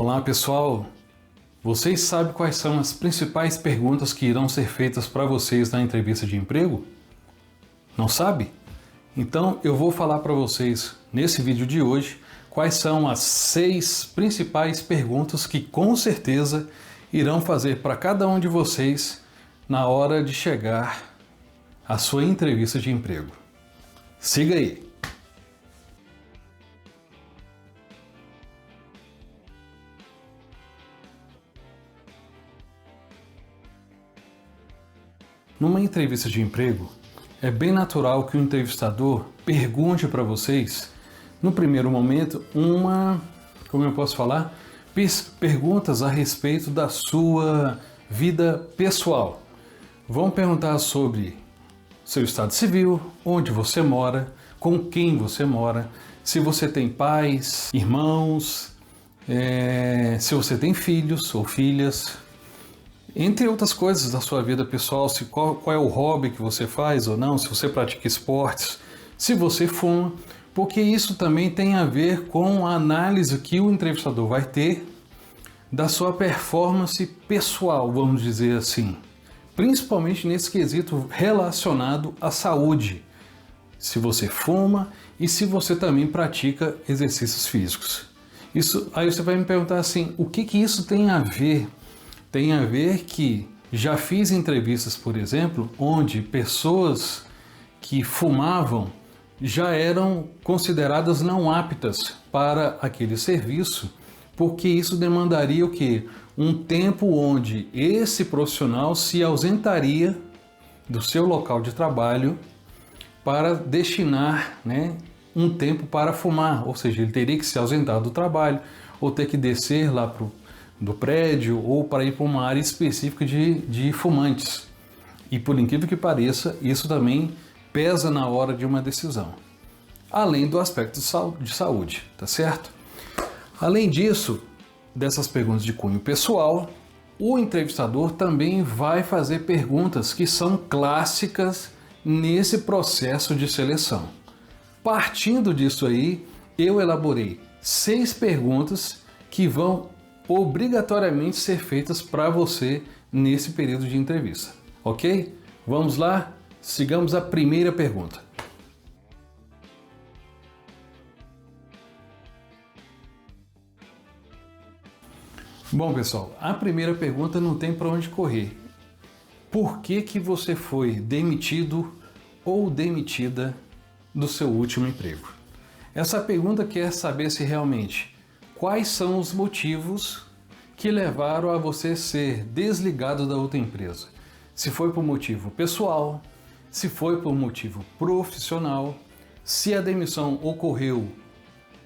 Olá pessoal, vocês sabem quais são as principais perguntas que irão ser feitas para vocês na entrevista de emprego? Não sabe? Então eu vou falar para vocês nesse vídeo de hoje quais são as 6 principais perguntas que com certeza irão fazer para cada um de vocês na hora de chegar à sua entrevista de emprego. Siga aí! Numa entrevista de emprego, é bem natural que o entrevistador pergunte para vocês, no primeiro momento, perguntas a respeito da sua vida pessoal. Vão perguntar sobre seu estado civil, onde você mora, com quem você mora, se você tem pais, irmãos, se você tem filhos ou filhas, entre outras coisas da sua vida pessoal, qual é o hobby que você faz ou não, se você pratica esportes, se você fuma, porque isso também tem a ver com a análise que o entrevistador vai ter da sua performance pessoal, vamos dizer assim, principalmente nesse quesito relacionado à saúde, se você fuma e se você também pratica exercícios físicos. Aí você vai me perguntar assim, o que isso tem a ver? Tem a ver que já fiz entrevistas, por exemplo, onde pessoas que fumavam já eram consideradas não aptas para aquele serviço, porque isso demandaria o quê? Um tempo onde esse profissional se ausentaria do seu local de trabalho para destinar, um tempo para fumar, ou seja, ele teria que se ausentar do trabalho ou ter que descer lá do prédio ou para ir para uma área específica de fumantes. E por incrível que pareça, isso também pesa na hora de uma decisão. Além do aspecto de saúde, tá certo? Além disso, dessas perguntas de cunho pessoal, o entrevistador também vai fazer perguntas que são clássicas nesse processo de seleção. Partindo disso aí, eu elaborei 6 perguntas que vão obrigatoriamente ser feitas para você nesse período de entrevista, ok? Vamos lá? Sigamos a primeira pergunta. Bom, pessoal, a primeira pergunta não tem para onde correr. Por que você foi demitido ou demitida do seu último emprego? Essa pergunta quer saber se realmente quais são os motivos que levaram a você ser desligado da outra empresa. Se foi por motivo pessoal, se foi por motivo profissional, se a demissão ocorreu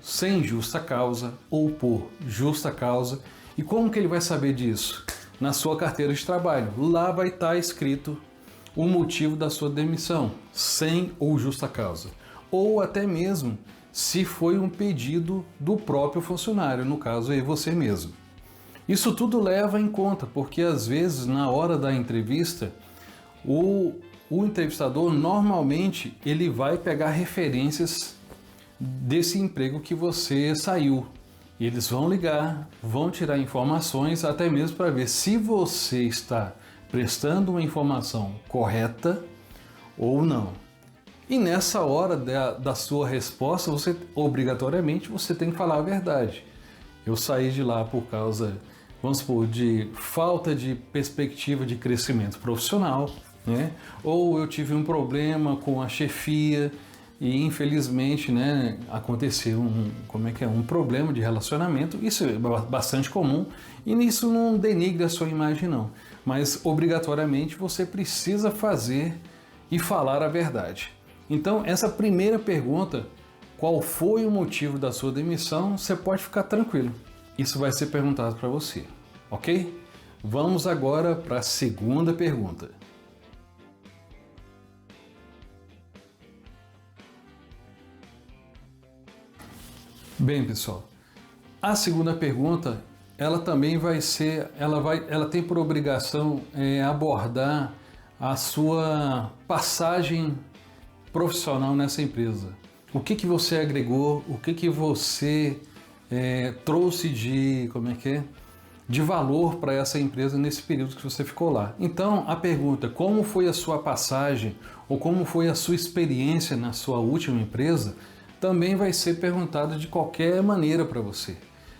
sem justa causa ou por justa causa. E como que ele vai saber disso? Na sua carteira de trabalho. Lá vai estar escrito o motivo da sua demissão, sem ou justa causa. Ou até mesmo se foi um pedido do próprio funcionário, no caso aí você mesmo. Isso tudo leva em conta, porque às vezes na hora da entrevista, o entrevistador normalmente ele vai pegar referências desse emprego que você saiu. E eles vão ligar, vão tirar informações, até mesmo para ver se você está prestando uma informação correta ou não. E nessa hora da sua resposta, obrigatoriamente você tem que falar a verdade. Eu saí de lá por causa, vamos supor, de falta de perspectiva de crescimento profissional, ou eu tive um problema com a chefia e infelizmente, aconteceu um problema de relacionamento. Isso é bastante comum e isso não denigre a sua imagem não, mas obrigatoriamente você precisa fazer e falar a verdade. Então, essa primeira pergunta, qual foi o motivo da sua demissão, você pode ficar tranquilo. Isso vai ser perguntado para você, ok? Vamos agora para a segunda pergunta. Bem, pessoal, a segunda pergunta, ela também ela tem por obrigação abordar a sua passagem profissional nessa empresa. O que você agregou, o que você trouxe de valor para essa empresa nesse período que você ficou lá. Então, a pergunta, como foi a sua passagem ou como foi a sua experiência na sua última empresa, também vai ser perguntada de qualquer maneira para você.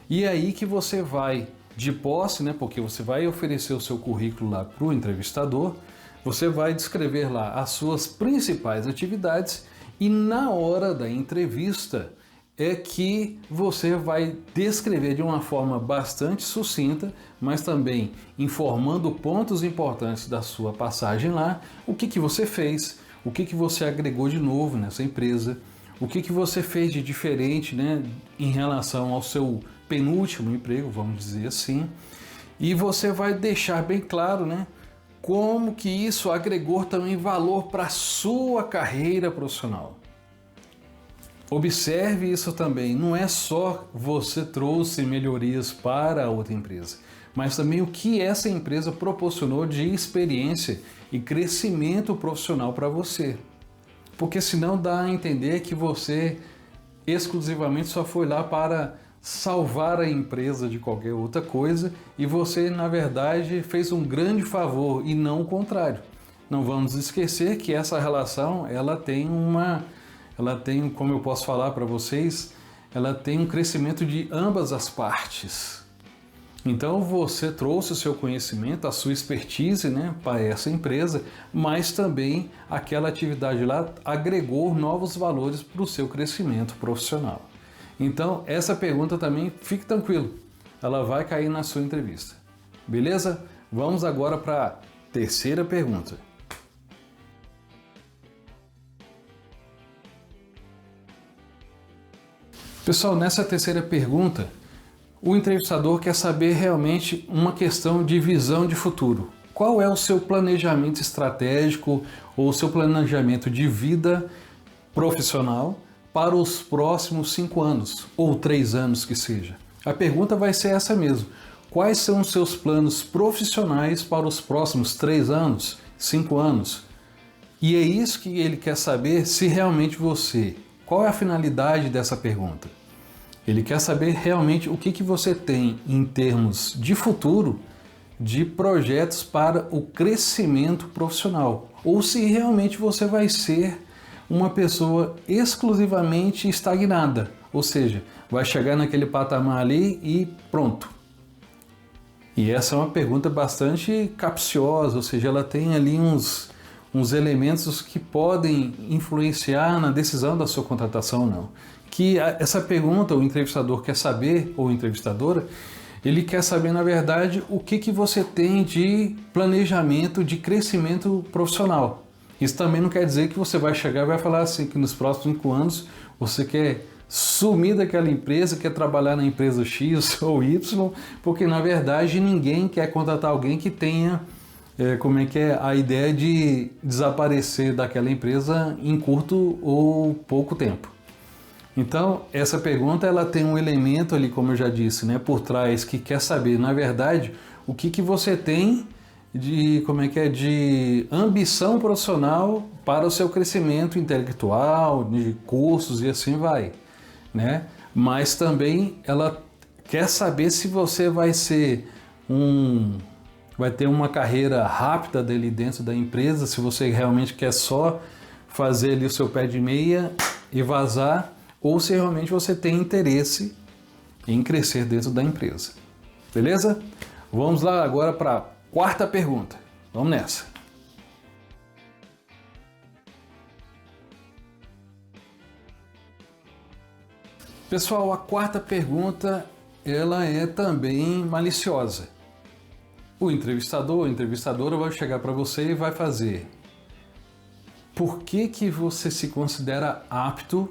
E é aí que você vai, de posse, né, porque você vai oferecer o seu currículo lá para o entrevistador, você vai descrever lá as suas principais atividades e na hora da entrevista é que você vai descrever de uma forma bastante sucinta, mas também informando pontos importantes da sua passagem lá, o que você fez, o que você agregou de novo nessa empresa, o que você fez de diferente, né, em relação ao seu penúltimo emprego, vamos dizer assim, e você vai deixar bem claro, né, como que isso agregou também valor para a sua carreira profissional. Observe isso também, não é só você trouxe melhorias para a outra empresa, mas também o que essa empresa proporcionou de experiência e crescimento profissional para você. Porque senão dá a entender que você exclusivamente só foi lá para salvar a empresa de qualquer outra coisa e você, na verdade, fez um grande favor e não o contrário. Não vamos esquecer que essa relação, ela tem, como eu posso falar para vocês, ela tem um crescimento de ambas as partes. Então você trouxe o seu conhecimento, a sua expertise, né, para essa empresa, mas também aquela atividade lá agregou novos valores para o seu crescimento profissional. Então essa pergunta também, fique tranquilo, ela vai cair na sua entrevista. Beleza? Vamos agora para a terceira pergunta. Pessoal, nessa terceira pergunta, o entrevistador quer saber realmente uma questão de visão de futuro. Qual é o seu planejamento estratégico ou o seu planejamento de vida profissional para os próximos 5 anos ou 3 anos que seja? A pergunta vai ser essa mesmo. Quais são os seus planos profissionais para os próximos 3 anos, 5 anos? E é isso que ele quer saber se realmente você... Qual é a finalidade dessa pergunta? Ele quer saber realmente o que você tem em termos de futuro, de projetos para o crescimento profissional. Ou se realmente você vai ser uma pessoa exclusivamente estagnada. Ou seja, vai chegar naquele patamar ali e pronto. E essa é uma pergunta bastante capciosa, ou seja, ela tem ali uns elementos que podem influenciar na decisão da sua contratação ou não. Que essa pergunta o entrevistador quer saber, ou entrevistadora, ele quer saber, na verdade, o que você tem de planejamento de crescimento profissional. Isso também não quer dizer que você vai chegar e vai falar assim, que nos próximos 5 anos você quer sumir daquela empresa, quer trabalhar na empresa X ou Y, porque na verdade ninguém quer contratar alguém que tenha a ideia de desaparecer daquela empresa em curto ou pouco tempo. Então, essa pergunta ela tem um elemento ali, como eu já disse, né, por trás, que quer saber, na verdade, o que você tem de, de ambição profissional para o seu crescimento intelectual, de cursos e assim vai, né? Mas também ela quer saber se você vai ter uma carreira rápida dele dentro da empresa, se você realmente quer só fazer ali o seu pé de meia e vazar, ou se realmente você tem interesse em crescer dentro da empresa. Beleza? Vamos lá agora para a quarta pergunta. Vamos nessa. Pessoal, a quarta pergunta, ela é também maliciosa. O entrevistador ou entrevistadora vai chegar para você e vai fazer: por que você se considera apto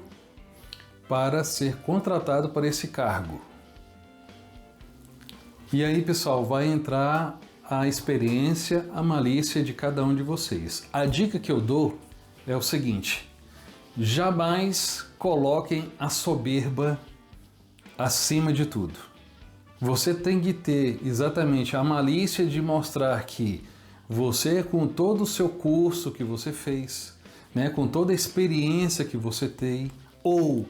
para ser contratado para esse cargo? E aí, pessoal, vai entrar a experiência, a malícia de cada um de vocês. A dica que eu dou é o seguinte: jamais coloquem a soberba acima de tudo. Você tem que ter exatamente a malícia de mostrar que você, com todo o seu curso que você fez, né, com toda a experiência que você tem, ou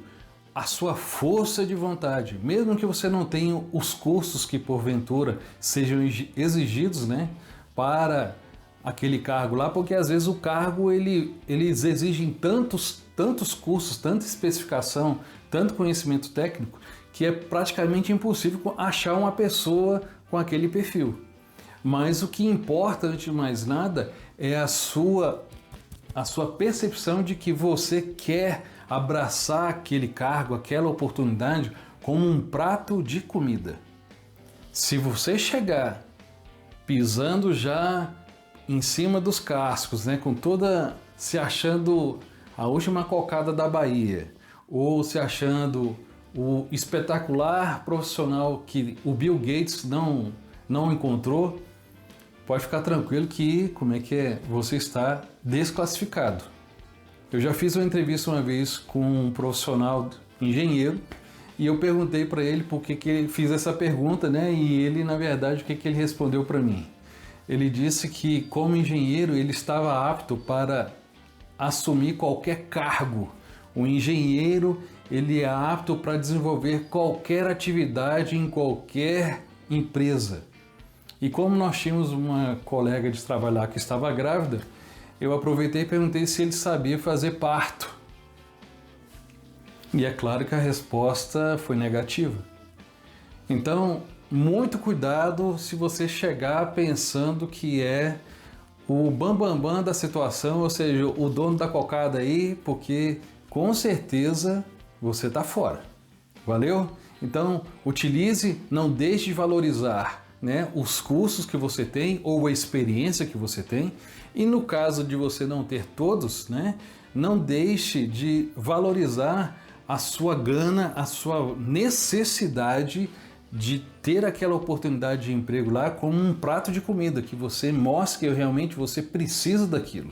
a sua força de vontade, mesmo que você não tenha os cursos que porventura sejam exigidos, né, para aquele cargo lá, porque às vezes o cargo eles exigem tantos cursos, tanta especificação, tanto conhecimento técnico, que é praticamente impossível achar uma pessoa com aquele perfil. Mas o que importa, antes de mais nada, é a sua percepção de que você quer abraçar aquele cargo, aquela oportunidade como um prato de comida. Se você chegar pisando já em cima dos cascos, né, com toda, se achando a última cocada da Bahia, ou se achando o espetacular profissional que o Bill Gates não encontrou, pode ficar tranquilo que, você está desclassificado. Eu já fiz uma entrevista uma vez com um profissional engenheiro e eu perguntei para ele por que ele fez essa pergunta, né? E ele, na verdade, o que ele respondeu para mim? Ele disse que, como engenheiro, ele estava apto para assumir qualquer cargo. O engenheiro, ele é apto para desenvolver qualquer atividade em qualquer empresa. E como nós tínhamos uma colega de trabalhar que estava grávida, eu aproveitei e perguntei se ele sabia fazer parto. E é claro que a resposta foi negativa. Então, muito cuidado se você chegar pensando que é o bambambam da situação, ou seja, o dono da cocada aí, porque com certeza você está fora. Valeu? Então, utilize, não deixe de valorizar, né, os cursos que você tem ou a experiência que você tem. E no caso de você não ter todos, né, não deixe de valorizar a sua gana, a sua necessidade de ter aquela oportunidade de emprego lá como um prato de comida, que você mostre que realmente você precisa daquilo.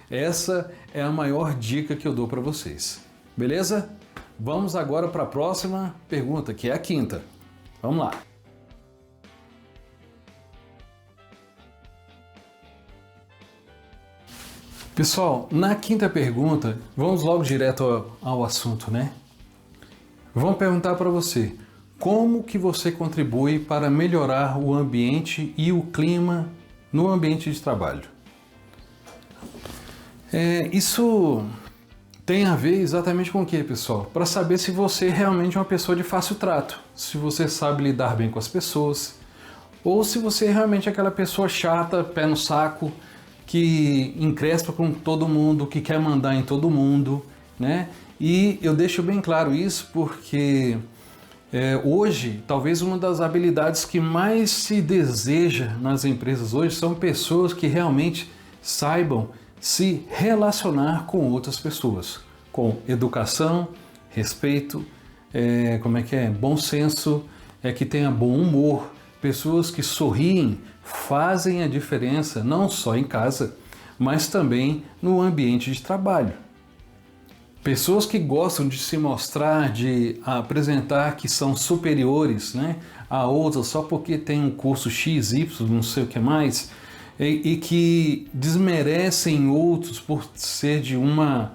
Essa é a maior dica que eu dou para vocês. Beleza? Vamos agora para a próxima pergunta, que é a quinta. Vamos lá. Pessoal, na quinta pergunta, vamos logo direto ao assunto, né? Vamos perguntar para você, como que você contribui para melhorar o ambiente e o clima no ambiente de trabalho? Isso tem a ver exatamente com o que, pessoal? Para saber se você realmente é uma pessoa de fácil trato, se você sabe lidar bem com as pessoas, ou se você realmente é aquela pessoa chata, pé no saco, que encrespa com todo mundo, que quer mandar em todo mundo, né? E eu deixo bem claro isso porque hoje, talvez uma das habilidades que mais se deseja nas empresas hoje são pessoas que realmente saibam se relacionar com outras pessoas, com educação, respeito, bom senso, que tenha bom humor, pessoas que sorriem, fazem a diferença não só em casa, mas também no ambiente de trabalho. Pessoas que gostam de se mostrar, de apresentar que são superiores, né, a outras só porque tem um curso XY, não sei o que mais, e que desmerecem outros por ser de uma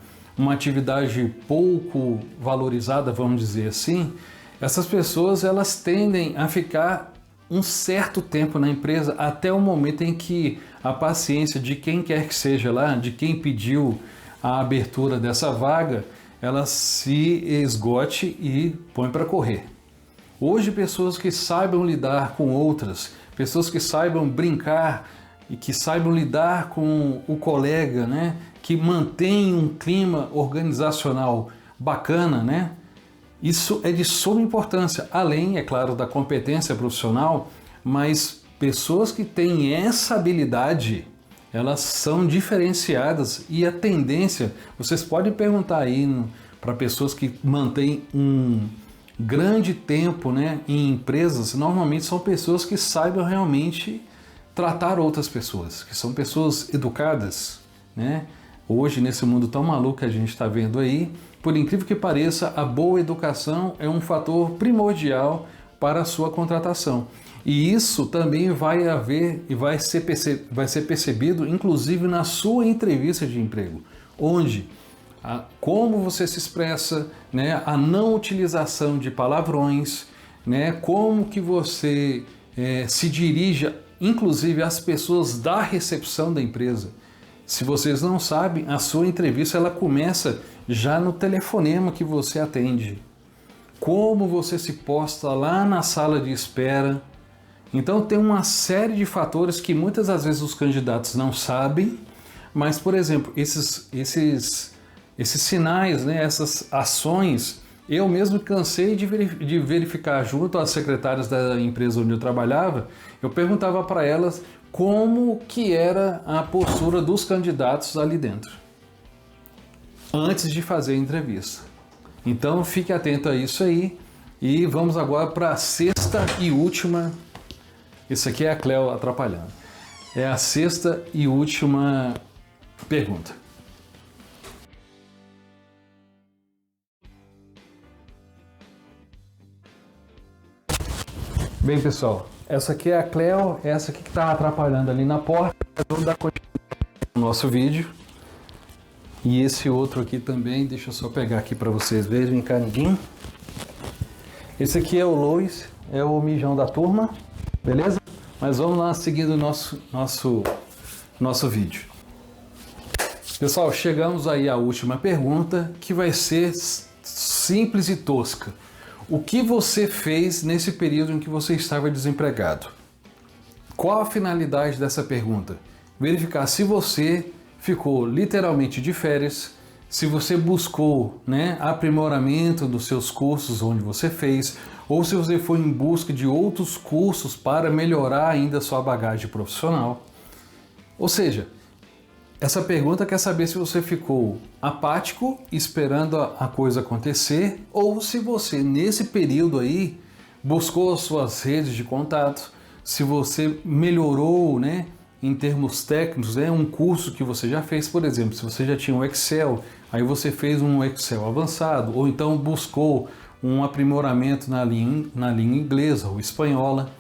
atividade pouco valorizada, vamos dizer assim, essas pessoas elas tendem a ficar um certo tempo na empresa até o momento em que a paciência de quem quer que seja lá, de quem pediu a abertura dessa vaga, ela se esgote e põe para correr. Hoje, pessoas que saibam lidar com outras, pessoas que saibam brincar e que saibam lidar com o colega, né, que mantém um clima organizacional bacana, né? Isso é de suma importância, além, é claro, da competência profissional, mas pessoas que têm essa habilidade, elas são diferenciadas e a tendência, vocês podem perguntar aí para pessoas que mantêm um grande tempo, né, em empresas, normalmente são pessoas que saibam realmente tratar outras pessoas, que são pessoas educadas, né? Hoje, nesse mundo tão maluco que a gente está vendo aí, por incrível que pareça, a boa educação é um fator primordial para a sua contratação. E isso também vai haver e vai ser percebido, inclusive, na sua entrevista de emprego, onde como você se expressa, né? A não utilização de palavrões, né? Como que você se dirige, inclusive às pessoas da recepção da empresa. Se vocês não sabem, a sua entrevista ela começa já no telefonema que você atende. Como você se posta lá na sala de espera. Então tem uma série de fatores que muitas das vezes os candidatos não sabem, mas, por exemplo, esses sinais, né, essas ações, eu mesmo cansei de verificar junto às secretárias da empresa onde eu trabalhava, eu perguntava para elas como que era a postura dos candidatos ali dentro, antes de fazer a entrevista. Então fique atento a isso aí e vamos agora para a sexta e última. Isso aqui é a Cleo atrapalhando. É a sexta e última pergunta. Bem, pessoal, essa aqui é a Cleo, essa aqui que está atrapalhando ali na porta. Vamos dar continuidade no nosso vídeo. E esse outro aqui também, deixa eu só pegar aqui para vocês verem encanadinho. Esse aqui é o Lois, é o mijão da turma, beleza? Mas vamos lá, seguindo o nosso vídeo. Pessoal, chegamos aí à última pergunta, que vai ser simples e tosca. O que você fez nesse período em que você estava desempregado? Qual a finalidade dessa pergunta? Verificar se você ficou literalmente de férias, se você buscou, né, aprimoramento dos seus cursos onde você fez, ou se você foi em busca de outros cursos para melhorar ainda a sua bagagem profissional. Ou seja, essa pergunta quer saber se você ficou apático, esperando a coisa acontecer, ou se você, nesse período aí, buscou as suas redes de contato, se você melhorou, né, em termos técnicos, um curso que você já fez, por exemplo, se você já tinha um Excel, aí você fez um Excel avançado, ou então buscou um aprimoramento na língua inglesa ou espanhola,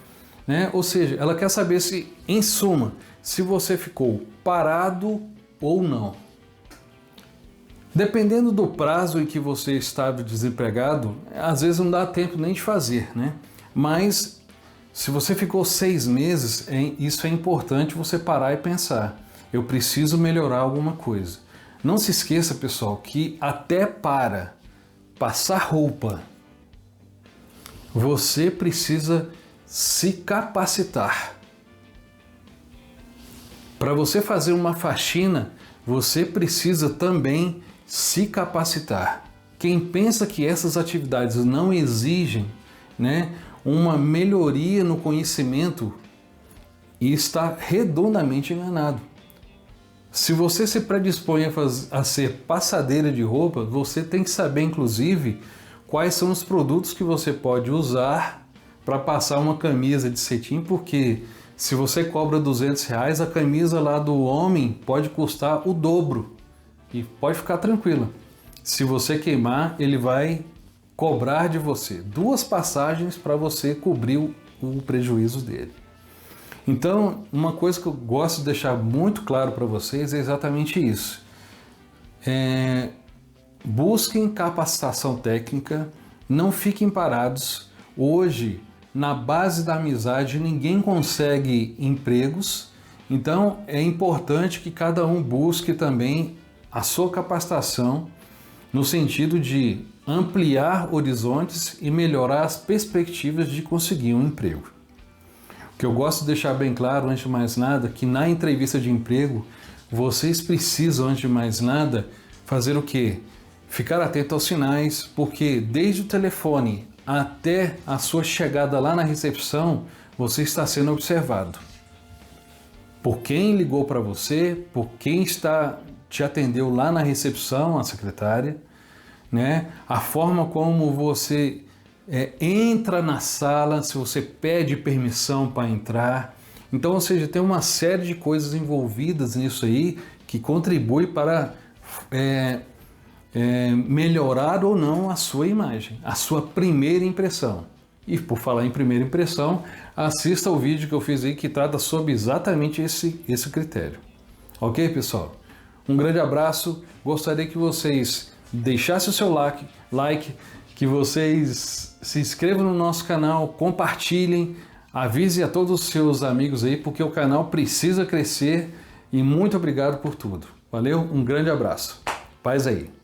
né? Ou seja, ela quer saber se, em suma, se você ficou parado ou não. Dependendo do prazo em que você estava desempregado, às vezes não dá tempo nem de fazer, né? Mas se você ficou 6 meses, isso é importante você parar e pensar. Eu preciso melhorar alguma coisa. Não se esqueça, pessoal, que até para passar roupa, você precisa se capacitar. Para você fazer uma faxina, você precisa também se capacitar. Quem pensa que essas atividades não exigem, né, uma melhoria no conhecimento está redondamente enganado. Se você se predispõe a ser passadeira de roupa, você tem que saber, inclusive, quais são os produtos que você pode usar para passar uma camisa de cetim, porque se você cobra R$200, a camisa lá do homem pode custar o dobro. E pode ficar tranquila. Se você queimar, ele vai cobrar de você 2 passagens para você cobrir o prejuízo dele. Então, uma coisa que eu gosto de deixar muito claro para vocês é exatamente isso. Busquem capacitação técnica, não fiquem parados. Hoje, na base da amizade, ninguém consegue empregos, então é importante que cada um busque também a sua capacitação no sentido de ampliar horizontes e melhorar as perspectivas de conseguir um emprego. O que eu gosto de deixar bem claro, antes de mais nada, que na entrevista de emprego, vocês precisam, antes de mais nada, fazer o quê? Ficar atento aos sinais, porque desde o telefone até a sua chegada lá na recepção, você está sendo observado. Por quem ligou para você, por quem te atendeu lá na recepção, a secretária, né? A forma como você entra na sala, se você pede permissão para entrar. Então, ou seja, tem uma série de coisas envolvidas nisso aí que contribui para melhorar ou não a sua imagem, a sua primeira impressão. E por falar em primeira impressão, assista o vídeo que eu fiz aí que trata sobre exatamente esse critério. Ok, pessoal? Um grande abraço. Gostaria que vocês deixassem o seu like, que vocês se inscrevam no nosso canal, compartilhem, avise a todos os seus amigos aí, porque o canal precisa crescer. E muito obrigado por tudo. Valeu? Um grande abraço. Paz aí.